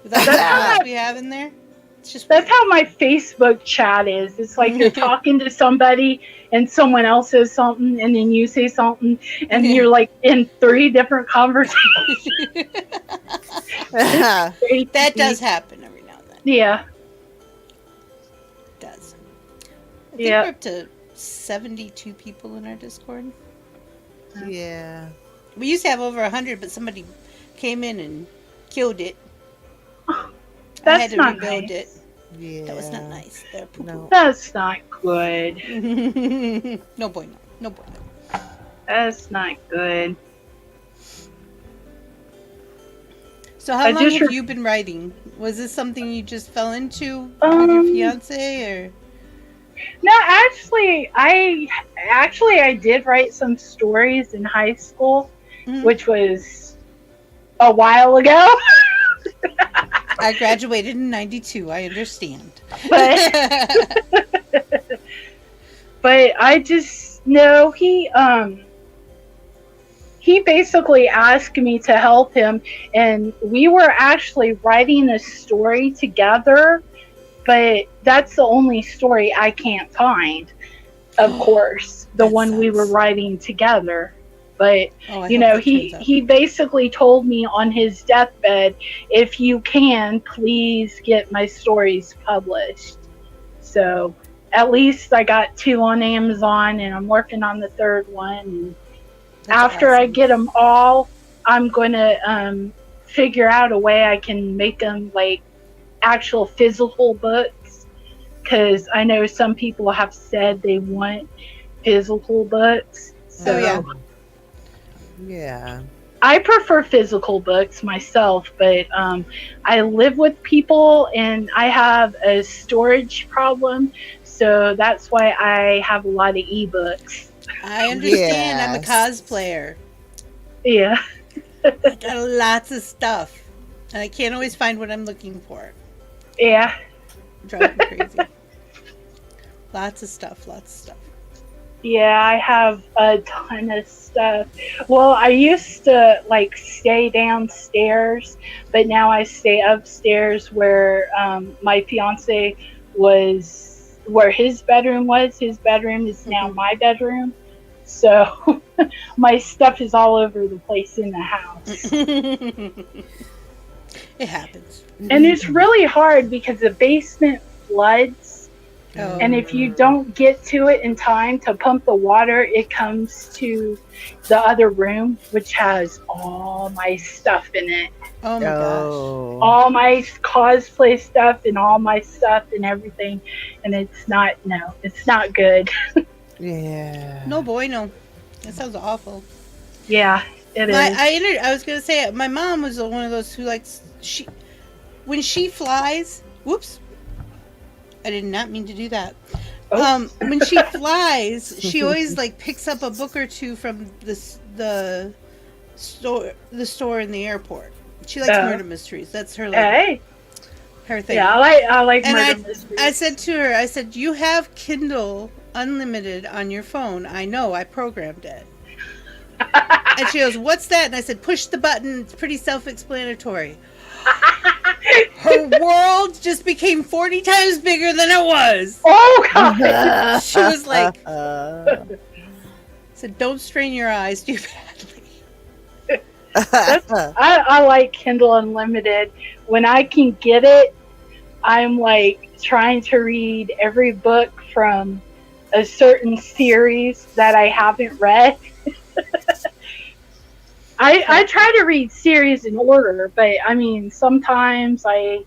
With all the That's stuff we have in there, it's just That's how my Facebook chat is. It's like you're talking to somebody and someone else says something and then you say something and you're like in 3 different conversations. that does happen every now and then. Yeah. It does. I think Yeah. we're up to 72 people in our Discord. Yeah. We used to have over 100, but somebody came in and killed it. I That's had to not rebuild nice. it. Yeah. That was not nice. They're poo-poo. That's not good. No bueno. No bueno. That's not good. So how I long just have re- you been writing? Was this something you just fell into with your fiance, or? No, actually, I did write some stories in high school, which was a while ago. I graduated in '92. I understand. But I just know he basically asked me to help him, and we were actually writing a story together, but that's the only story I can't find, of course, the one we were writing together. But you know, he basically told me on his deathbed, if you can, please get my stories published. So at least I got 2 on Amazon, and I'm working on the 3rd one. And after I get them all, I'm going to figure out a way I can make them like actual physical books, because I know some people have said they want physical books. So Yeah. I prefer physical books myself, but I live with people and I have a storage problem, so that's why I have a lot of ebooks. I understand. I'm a cosplayer. Yeah. I got lots of stuff, and I can't always find what I'm looking for. Yeah. Drives me crazy. Lots of stuff. Yeah, I have a ton of stuff. Well, I used to like stay downstairs, but now I stay upstairs where my fiance was, where his bedroom was. His bedroom is now my bedroom. So my stuff is all over the place in the house. It happens. And it's really hard because the basement floods Oh. And if you don't get to it in time to pump the water, it comes to the other room, which has all my stuff in it. Oh my gosh. All my cosplay stuff and all my stuff and everything. And it's not good. Yeah. No bueno. That sounds awful. Yeah, it is. I was gonna say my mom was one of those who likes when she flies. Whoops! I did not mean to do that. When she flies, she always like picks up a book or two from the store in the airport. She likes murder mysteries. That's her her thing. Yeah, I like and murder mysteries. I said to her, you have Kindle Unlimited on your phone. I know, I programmed it. And she goes, what's that? And I said, push the button. It's pretty self-explanatory. Her world just became 40 times bigger than it was. Oh, God. She was like, said, don't strain your eyes too badly. I like Kindle Unlimited. When I can get it, I'm like trying to read every book from a certain series that I haven't read. I try to read series in order, but I mean, sometimes I,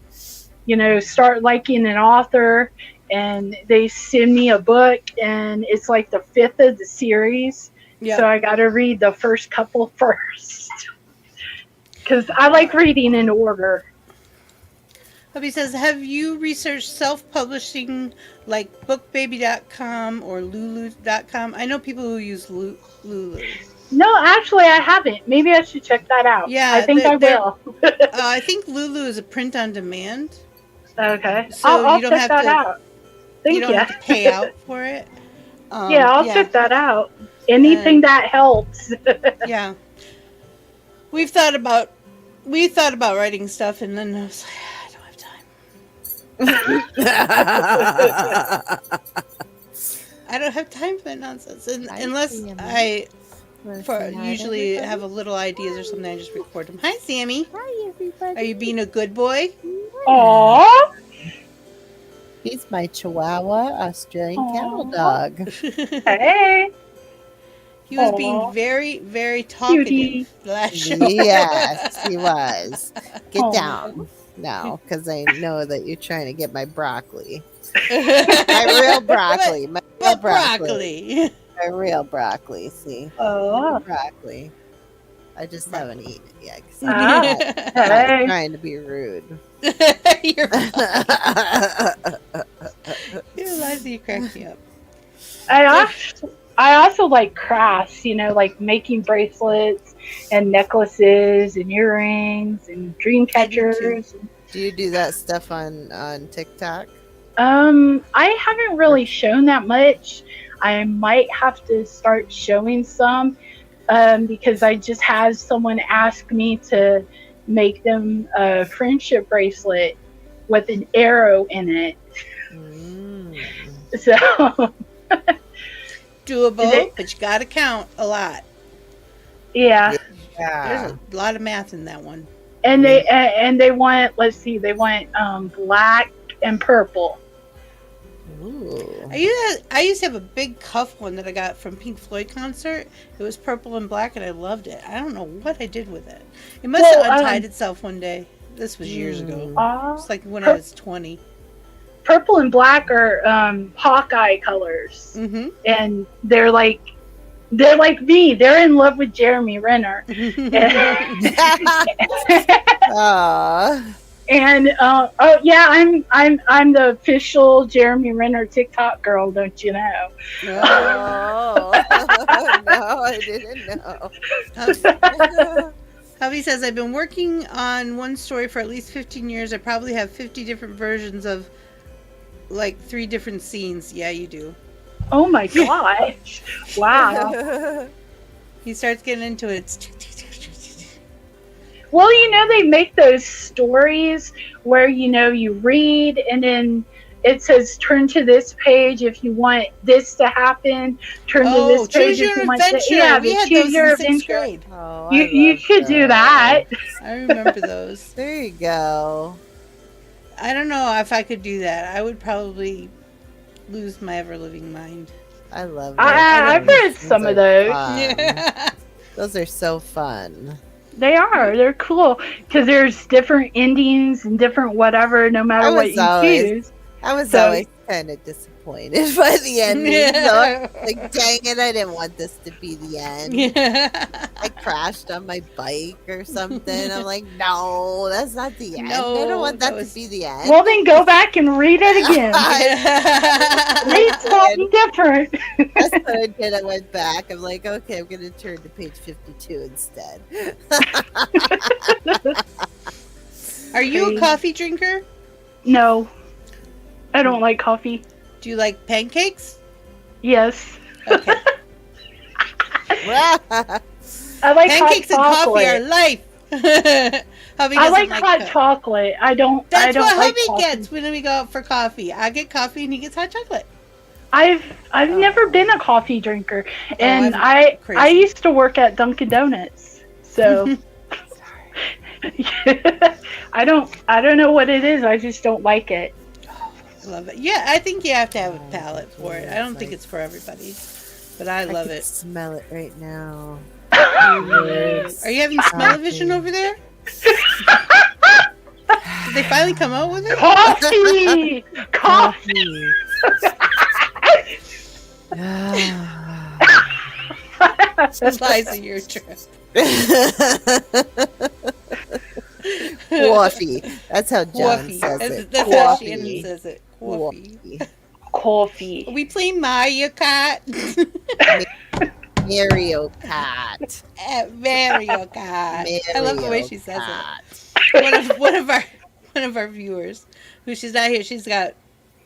start liking an author and they send me a book and it's like the 5th of the series. Yeah. So I got to read the first couple first. Because I like reading in order. Hubby says, have you researched self-publishing like bookbaby.com or lulu.com? I know people who use Lulu. No, actually, I haven't. Maybe I should check that out. Yeah, I think I will. I think Lulu is a print on demand. Okay, so I'll you don't check have that to, out. Thank you don't have to pay out for it. Yeah, I'll check that out. Anything that helps. Yeah, we thought about writing stuff, and then I was like, I don't have time for that nonsense. Unless I usually have a little ideas or something, I just record them. Hi, Sammy. Hi, everybody. Are you being a good boy? Aww. He's my Chihuahua Australian cattle dog. Hey. He was being very, very talkative last show. Yes, he was. Get down now, because I know that you're trying to get my broccoli. My real broccoli. My real broccoli. My real broccoli, see? Oh. Broccoli. I just haven't eaten it yet. Hey. I'm trying to be rude. You're Eliza, you crack me up. I also like crafts, like making bracelets and necklaces and earrings and dream catchers. Do you do that stuff on TikTok? I haven't really shown that much. I might have to start showing some because I just had someone ask me to make them a friendship bracelet with an arrow in it. So doable, but you gotta count a lot. Yeah. There's a lot of math in that one. And they want, let's see, they want black and purple. Ooh. I used to have a big cuff one that I got from Pink Floyd concert. It was purple and black, and I loved it. I don't know what I did with it. It must have untied itself one day. This was years ago. It's like when I was 20. Purple and black are Hawkeye colors, and they're like me. They're in love with Jeremy Renner. And oh yeah, I'm the official Jeremy Renner TikTok girl, don't you know? No, no, I didn't know. Hubby says, I've been working on one story for at least 15 years. I probably have 50 different versions of like 3 different scenes. Yeah, you do. Oh my gosh. Wow. He starts getting into it. Well, they make those stories where, you read and then it says turn to this page if you want this to happen. Turn to this page if you want to. Yeah, we had choose those your in 6th adventure. grade. Oh, You should do that. I remember those. There you go. I don't know if I could do that. I would probably lose my ever living mind. I love it. I've read some of those. Yeah. Those are so fun. They are. They're cool because there's different endings and different whatever, no matter what you choose. I was always kind of disappointed by the ending. Yeah. So, like, dang it, I didn't want this to be the end. Yeah. I crashed on my bike or something. I'm like, no, that's not the end. No, I don't want that was- to be the end. Well, then go back and read it again. Read something different. That's what I did. I went back. I'm like, okay, I'm going to turn to page 52 instead. Are you a coffee drinker? No, I don't like coffee. Do you like pancakes? Yes. Okay. I like Pancakes and hot coffee chocolate. are life. Hubby I doesn't like hot co- chocolate. I don't. That's I don't what like hubby coffee. gets when we go out for coffee. I get coffee and he gets hot chocolate. I've never been a coffee drinker, and I'm crazy. I used to work at Dunkin' Donuts, so I don't know what it is. I just don't like it. I love it. Yeah, I think you have to have a palate for it. I don't think it's for everybody, but I love can it. Smell it right now. Are you having smell-o-vision over there? Did they finally come out with it? Coffee! Coffee! Liza, your trip. Coffee. That's how John Coffee. says That's, it. that's how Coffee. Shannon says it. Coffee. Coffee. Are we playing Mario Kart? Mario Kart. Mario Kart. I love the way she says it. One of our viewers, who she's not here, she's got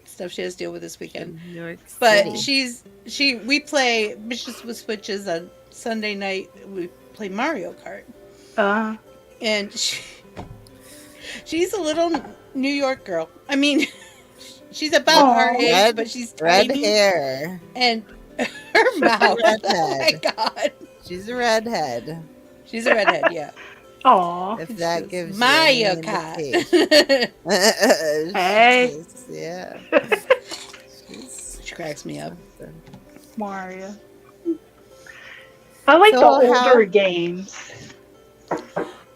stuff she has to deal with this weekend. New York But City. we play Missions with Switches on Sunday night. We play Mario Kart. And she's a little New York girl. I mean, she's about our age, but she's red tiny. hair. And her mouth. Oh my god. She's a redhead. She's a redhead, yeah. Aw. If that gives Mario you any Kart. indication. Hey. Yeah. She cracks me up. Mario. I like the older games.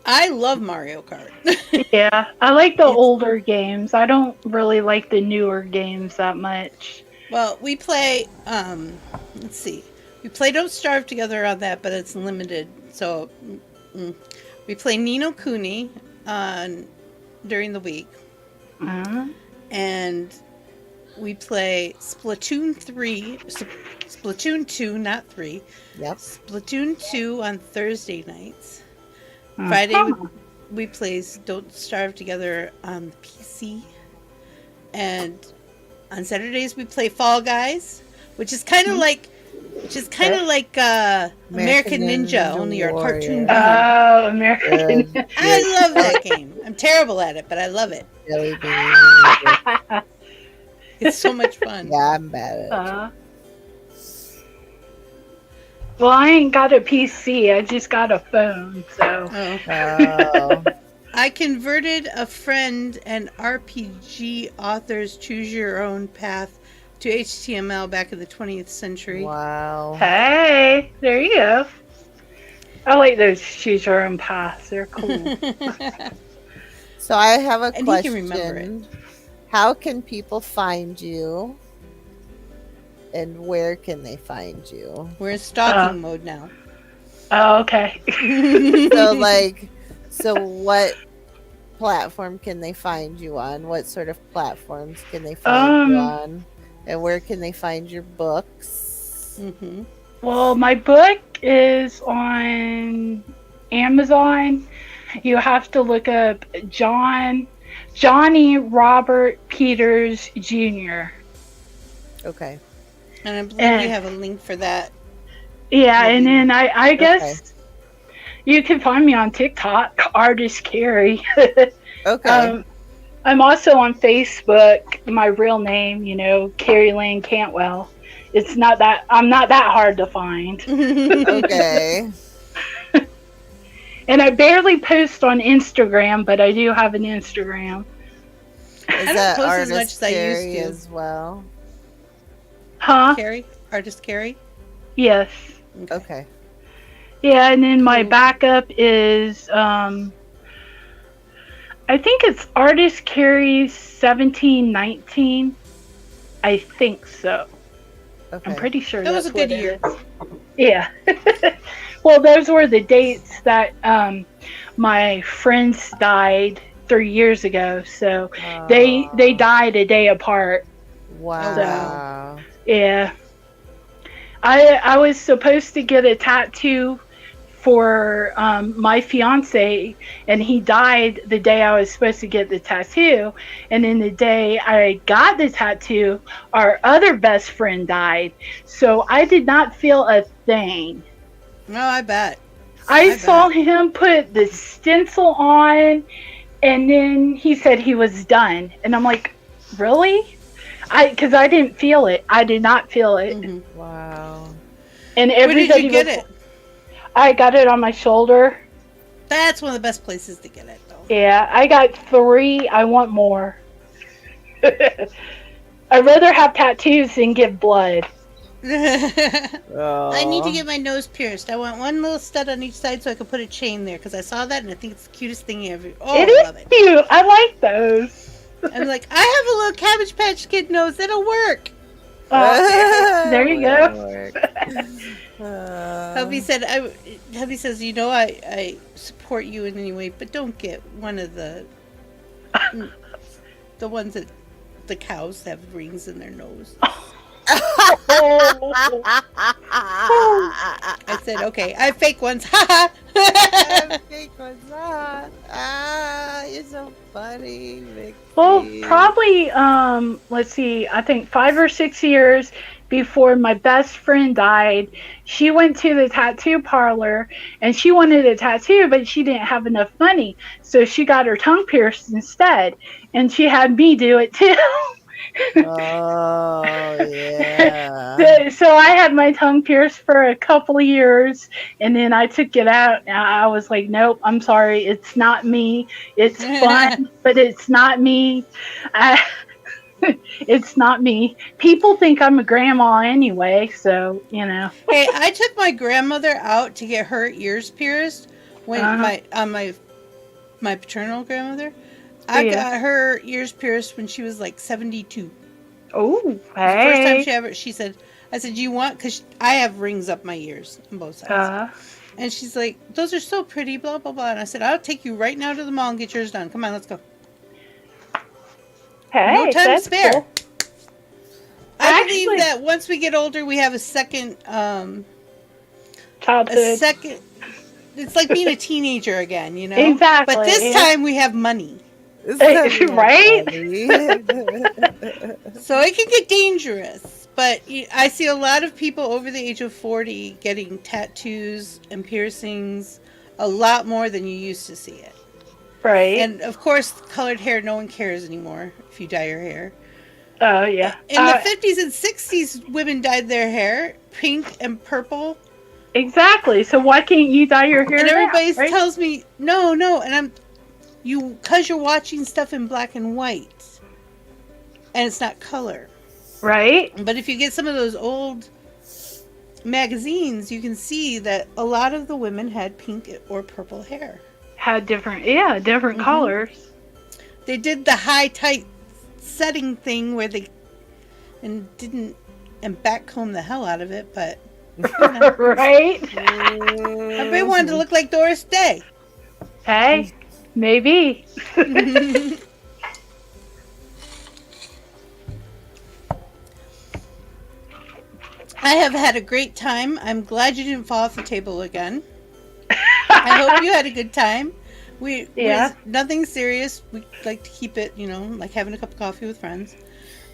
I love Mario Kart. Yeah, I like the older games. I don't really like the newer games that much. Well, we play, let's see. We play Don't Starve together on that, but it's limited. So, we play Ni no Kuni during the week. And we play Splatoon 3, Splatoon 2, not 3. Yep. Splatoon 2 on Thursday nights. Friday, we play Don't Starve together on the PC. And on Saturdays, we play Fall Guys, which is kind of like American Ninja, only a cartoon game. Oh, American Ninja. I love that game. I'm terrible at it, but I love it. It's so much fun. Yeah, I'm bad at it. Well, I ain't got a PC. I just got a phone, so. Oh. I converted a friend and RPG authors choose your own path to HTML back in the 20th century. Wow. Hey, there you go. I like those choose your own paths. They're cool. So I have a And he question. can remember it. How can people find you? And where can they find you? We're in stalking mode now. Oh, okay. So what platform can they find you on? What sort of platforms can they find you on? And where can they find your books? Well, my book is on Amazon. You have to look up Johnny Robert Peters Jr. Okay. And I believe you have a link for that. Yeah, and then I guess you can find me on TikTok, Artist Carrie. Okay. I'm also on Facebook, my real name, Carrie Lynn Cantwell. It's not that I'm not that hard to find. Okay. And I barely post on Instagram, but I do have an Instagram. Is I don't that post as Artist much as I used Carrie to. as well? Huh? Carrie? Artist Carrie? Yes. Okay. Yeah, and then my backup is I think it's Artist Carrie 1719. I think so. Okay. I'm pretty sure That was that's a good what year. it is. Yeah. Well, those were the dates that my friends died 3 years ago. So they died a day apart. Wow. So, yeah. I was supposed to get a tattoo for my fiance, and he died the day I was supposed to get the tattoo. And then the day I got the tattoo, our other best friend died. So I did not feel a thing. No, I bet. I saw him put the stencil on, and then he said he was done. And I'm like, really? Because I didn't feel it. I did not feel it. Mm-hmm. Wow. And Where did everybody you get it? I got it on my shoulder. That's one of the best places to get it, though. Yeah, I got 3. I want more. I'd rather have tattoos than give blood. I need to get my nose pierced. I want one little stud on each side so I can put a chain there, because I saw that and I think it's the cutest thing ever. Oh, It I is love it. cute. I like those. I'm like, I have a little Cabbage Patch Kid nose. That'll work. There you go. Hubby said, Hubby says, you know, I support you in any way, but don't get one of the ones that the cows have rings in their nose. I said, okay, I have fake ones. I have fake ones. You're so funny, Vicky. Well, probably, let's see, I think 5 or 6 years before my best friend died, she went to the tattoo parlor and she wanted a tattoo, but she didn't have enough money. So she got her tongue pierced instead. And she had me do it too. Oh, yeah. So I had my tongue pierced for a couple of years, and then I took it out. And I was like, nope, I'm sorry. It's not me. It's fun, but it's not me. It's not me. People think I'm a grandma anyway, so, you know. Hey, I took my grandmother out to get her ears pierced when my paternal grandmother. I got her ears pierced when she was like 72. Oh, hey. The first time she said, I said, you want, because I have rings up my ears on both sides. And she's like, those are so pretty, blah, blah, blah. And I said, I'll take you right now to the mall and get yours done. Come on, let's go. Hey, no time to spare. Cool. I believe that once we get older, we have a second childhood. It's like being a teenager again, you know? Exactly. But this time we have money. Right? So it can get dangerous. But I see a lot of people over the age of 40 getting tattoos and piercings a lot more than you used to see it. Right. And of course, colored hair, no one cares anymore if you dye your hair. Oh, yeah. In the 50s and 60s, women dyed their hair pink and purple. Exactly. So why can't you dye your hair? And everybody right? tells me, no. And because you're watching stuff in black and white. And it's not color. Right. But if you get some of those old magazines, you can see that a lot of the women had pink or purple hair. Had different colors. They did the high tight setting thing where they backcomb the hell out of it, but you know. Right. Everybody wanted to look like Doris Day. Hey, maybe. I have had a great time. I'm glad you didn't fall off the table again. I hope you had a good time. We nothing serious. We like to keep it, like having a cup of coffee with friends.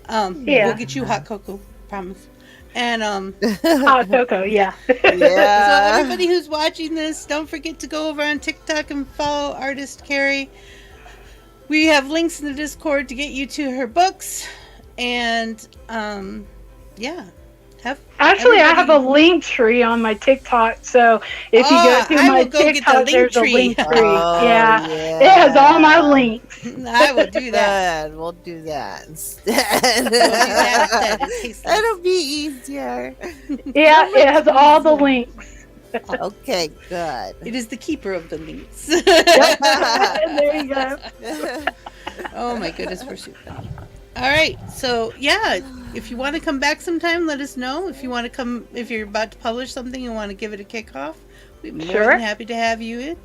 We'll get you hot cocoa, promise. And hot cocoa, yeah. So everybody who's watching this, don't forget to go over on TikTok and follow Artist Carrie. We have links in the Discord to get you to her books, and Actually, I have a link tree on my TikTok, so if you go through my TikTok, there's a link tree. It has all my links. I will do that. Good. We'll do that instead. It'll be easier. Yeah, it has all the links. Okay, good. It is the keeper of the links. There you go. Oh my goodness, we're super funny. All right, so yeah, if you want to come back sometime, let us know. If you want to come, if you're about to publish something and want to give it a kickoff, we'd be more than happy to have you in.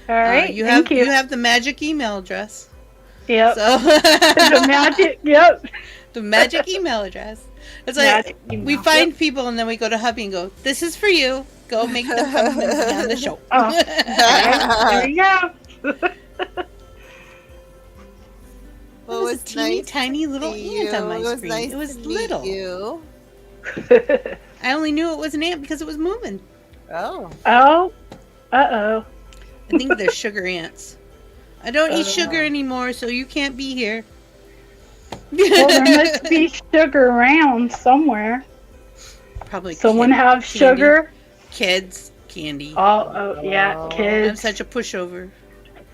All right, you thank have you. you have the magic email address. Yep. So The magic. Yep. the magic email address. It's like we find people and then we go to hubby and go, "This is for you. Go make them come and be on the show." Oh, there you go. Well, it was a teeny tiny little ant on my screen. Nice it was to little. meet you. I only knew it was an ant because it was moving. Oh. Oh. Uh-oh. I think they're sugar ants. I don't eat sugar anymore, so you can't be here. Well, there must be sugar around somewhere. Probably someone have candy. sugar. Kids, candy. Oh, yeah, kids. I'm such a pushover.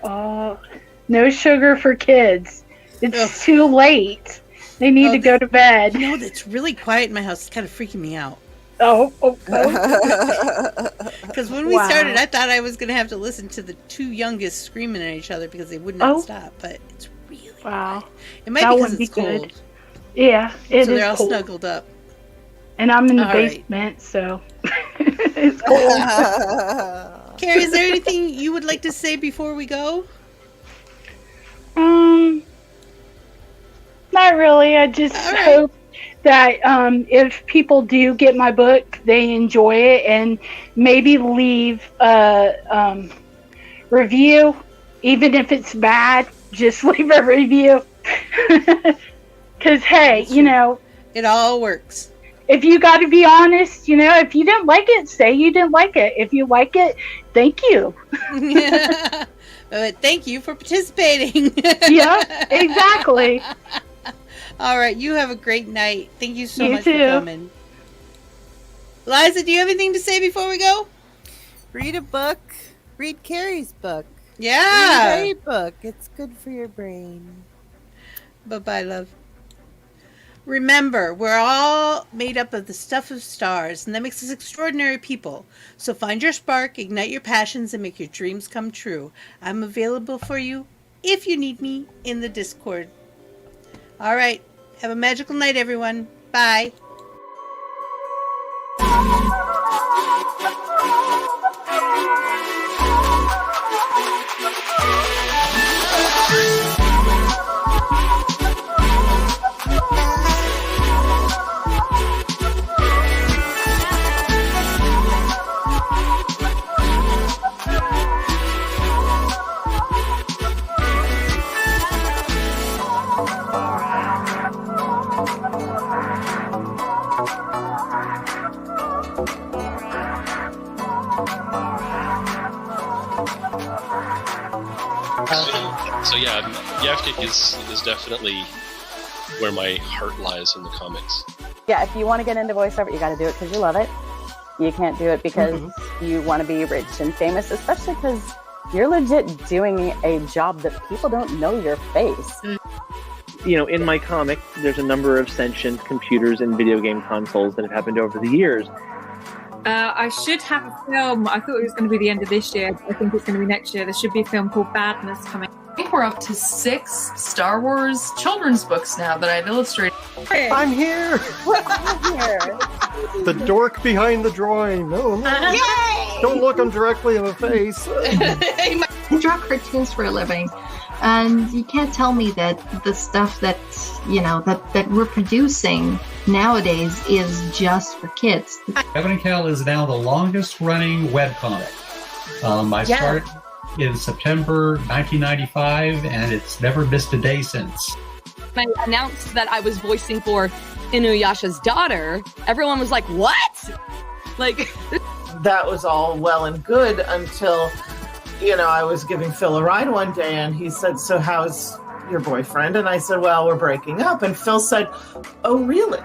Oh, no sugar for kids. It's too late. They need to go to bed. You know, it's really quiet in my house. It's kind of freaking me out. Oh. Because when we started, I thought I was going to have to listen to the two youngest screaming at each other because they would not stop. But it's really quiet. It might be because it's cold. Yeah, it is so they're all cold. snuggled up. And I'm in the All right. basement, so it's cold. Carrie, is there anything you would like to say before we go? Not really. I just hope that if people do get my book, they enjoy it and maybe leave a review, even if it's bad. Just leave a review. Because hey, you know, it all works. If you got to be honest, you know, if you didn't like it, say you didn't like it. If you like it, thank you. Thank you for participating. Yeah, exactly. All right, you have a great night. Thank you so You much too. for coming. Liza, do you have anything to say before we go? Read a book. Read Carrie's book. Yeah. Read a book. It's good for your brain. Bye-bye, love. Remember, we're all made up of the stuff of stars, and that makes us extraordinary people. So find your spark, ignite your passions, and make your dreams come true. I'm available for you if you need me in the Discord. All right. Have a magical night, everyone. Bye. So yeah, Yaftik is definitely where my heart lies in the comics. Yeah, if you want to get into voiceover, you got to do it because you love it. You can't do it because you want to be rich and famous, especially because you're legit doing a job that people don't know your face. You know, in my comic, there's a number of sentient computers and video game consoles that have happened over the years. I should have a film. I thought it was going to be the end of this year. I think it's going to be next year. There should be a film called Badness coming. I think we're up to 6 Star Wars children's books now that I've illustrated. I'm here! The dork behind the drawing. No, no. Yay! Don't look him directly in the face. I draw cartoons for a living, and you can't tell me that the stuff that that we're producing nowadays is just for kids. Kevin and Cal is now the longest running webcomic. I started in September 1995, and it's never missed a day since. When I announced that I was voicing for Inuyasha's daughter, everyone was like, what? Like, that was all well and good until, I was giving Phil a ride one day and he said, so how's your boyfriend? And I said, well, we're breaking up. And Phil said, oh, really?